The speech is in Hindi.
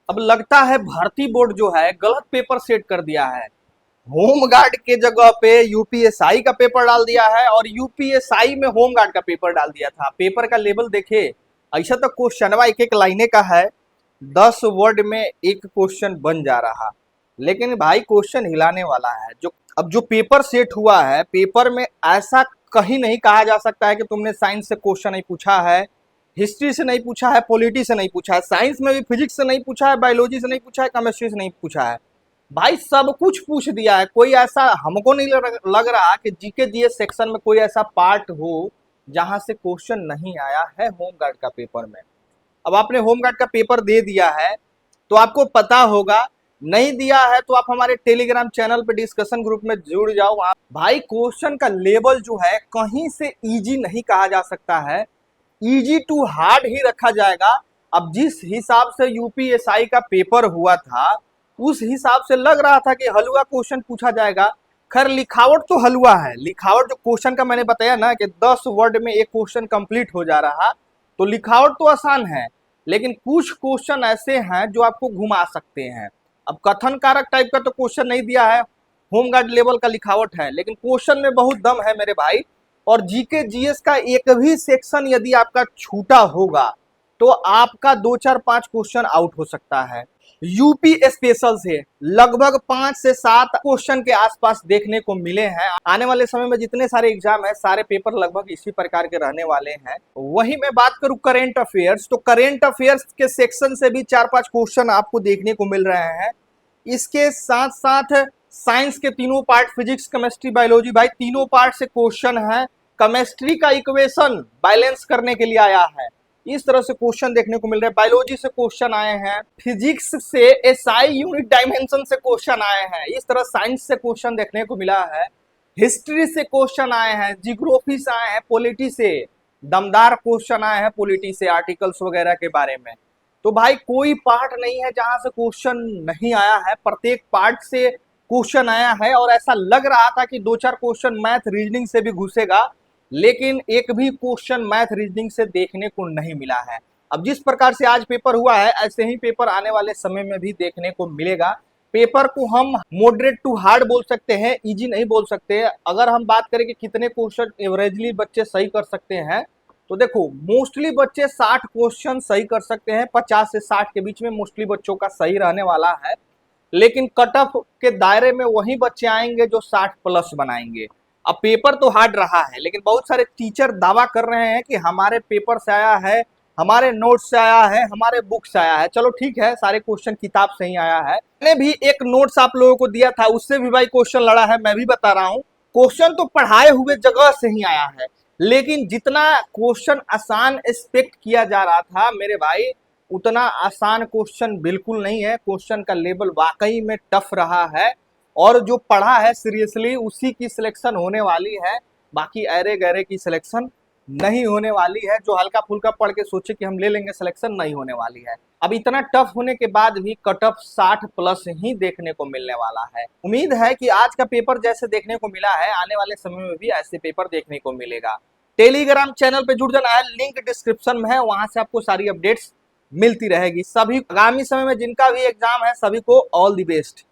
अब लगता है भारतीय बोर्ड जो है गलत पेपर सेट कर दिया है। होम गार्ड के जगह पे यूपीएसआई का पेपर डाल दिया है और यूपीएसआई में होम गार्ड का पेपर डाल दिया था। पेपर का लेवल देखे, ऐसा तो क्वेश्चनवा एक एक लाइने का है, 10 वर्ड में एक क्वेश्चन बन जा रहा। लेकिन भाई क्वेश्चन हिलाने वाला है। जो पेपर सेट हुआ है, पेपर में ऐसा कहीं नहीं कहा जा सकता है कि तुमने साइंस से क्वेश्चन नहीं पूछा है, हिस्ट्री से नहीं पूछा है, पॉलिटी से नहीं पूछा है, साइंस में भी फिजिक्स से नहीं पूछा है, बायोलॉजी से नहीं पूछा है, केमिस्ट्री से नहीं पूछा है। भाई सब कुछ पूछ दिया है। कोई ऐसा हमको नहीं लग रहा कि जीके जीएस सेक्शन में कोई ऐसा पार्ट हो जहां से क्वेश्चन नहीं आया है होम गार्ड का पेपर में। अब आपने होम गार्ड का पेपर दे दिया है तो आपको पता होगा, नहीं दिया है तो आप हमारे टेलीग्राम चैनल पे डिस्कशन ग्रुप में जुड़ जाओ। आप भाई क्वेश्चन का लेवल जो है कहीं से इजी नहीं कहा जा सकता है, इजी टू हार्ड ही रखा जाएगा। अब जिस हिसाब से यूपीएसआई का पेपर हुआ था उस हिसाब से लग रहा था कि हलवा क्वेश्चन पूछा जाएगा। खैर लिखावट तो हलवा है, लिखावट जो क्वेश्चन का मैंने बताया ना कि 10 वर्ड में एक क्वेश्चन कंप्लीट हो जा रहा, तो लिखावट तो आसान है, लेकिन कुछ क्वेश्चन ऐसे हैं जो आपको घुमा सकते हैं। अब कथन कारक टाइप का तो क्वेश्चन नहीं दिया है, होम गार्ड लेवल का लिखावट है, लेकिन क्वेश्चन में बहुत दम है मेरे भाई। और जीके जीएस का एक भी सेक्शन यदि आपका छूटा होगा तो आपका 2 4 5 क्वेश्चन आउट हो सकता है। यूपी स्पेशल से लगभग 5 से 7 क्वेश्चन के आसपास देखने को मिले हैं। आने वाले समय में जितने सारे एग्जाम है सारे पेपर लगभग इसी प्रकार के रहने वाले हैं। वही मैं बात करूं करेंट अफेयर्स, तो करेंट अफेयर्स के सेक्शन से भी 4 5 क्वेश्चन आपको देखने को मिल रहे हैं। इसके साथ साथ साइंस के तीनों पार्ट, फिजिक्स केमिस्ट्री बायोलॉजी, भाई तीनों पार्ट से क्वेश्चन है। केमिस्ट्री का इक्वेशन बैलेंस करने के लिए आया है, इस तरह से क्वेश्चन देखने को मिल रहे हैं। बायोलॉजी से क्वेश्चन आए हैं, फिजिक्स से एसआई यूनिट डायमेंशन से क्वेश्चन आए हैं, इस तरह साइंस से क्वेश्चन देखने को मिला है। हिस्ट्री से क्वेश्चन आए हैं, जियोग्राफी से आए हैं, पॉलिटी से दमदार क्वेश्चन आए हैं, पॉलिटी से आर्टिकल्स वगैरह के बारे में। तो भाई कोई पार्ट नहीं है जहां से क्वेश्चन नहीं आया है, प्रत्येक पार्ट से क्वेश्चन आया है। और ऐसा लग रहा था कि 2 4 क्वेश्चन मैथ रीजनिंग से भी घुसेगा, लेकिन एक भी क्वेश्चन मैथ रीजनिंग से देखने को नहीं मिला है। अब जिस प्रकार से आज पेपर हुआ है ऐसे ही पेपर आने वाले समय में भी देखने को मिलेगा। पेपर को हम मॉडरेट टू हार्ड बोल सकते हैं, इजी नहीं बोल सकते। अगर हम बात करें कि कितने क्वेश्चन एवरेजली बच्चे सही कर सकते हैं, तो देखो मोस्टली बच्चे 60 क्वेश्चन सही कर सकते हैं, 50 से 60 के बीच में मोस्टली बच्चों का सही रहने वाला है। लेकिन कट ऑफ के दायरे में वही बच्चे आएंगे जो 60 प्लस बनाएंगे। अब पेपर तो हार्ड रहा है, लेकिन बहुत सारे टीचर दावा कर रहे हैं कि हमारे पेपर से आया है, हमारे नोट्स से आया है, हमारे बुक से आया है। चलो ठीक है, सारे क्वेश्चन किताब से ही आया है। मैंने भी एक नोट्स आप लोगों को दिया था, उससे भी भाई क्वेश्चन लड़ा है। मैं भी बता रहा हूँ क्वेश्चन तो पढ़ाए हुए जगह से ही आया है, लेकिन जितना क्वेश्चन आसान एक्सपेक्ट किया जा रहा था मेरे भाई, उतना आसान क्वेश्चन बिल्कुल नहीं है। क्वेश्चन का लेवल वाकई में टफ रहा है, और जो पढ़ा है सीरियसली उसी की सिलेक्शन होने वाली है। बाकी अरे गहरे की सिलेक्शन नहीं होने वाली है। जो हल्का फुल्का पढ़ के सोचे कि हम ले लेंगे सिलेक्शन, नहीं होने वाली है। अब इतना टफ होने के बाद भी कट ऑफ 60 प्लस ही देखने को मिलने वाला है। उम्मीद है कि आज का पेपर जैसे देखने को मिला है आने वाले समय में भी ऐसे पेपर देखने को मिलेगा। टेलीग्राम चैनल पे जुड़ जाना है, लिंक डिस्क्रिप्शन में है, वहां से आपको सारी अपडेट्स मिलती रहेगी। सभी आगामी समय में जिनका भी एग्जाम है सभी को ऑल द बेस्ट।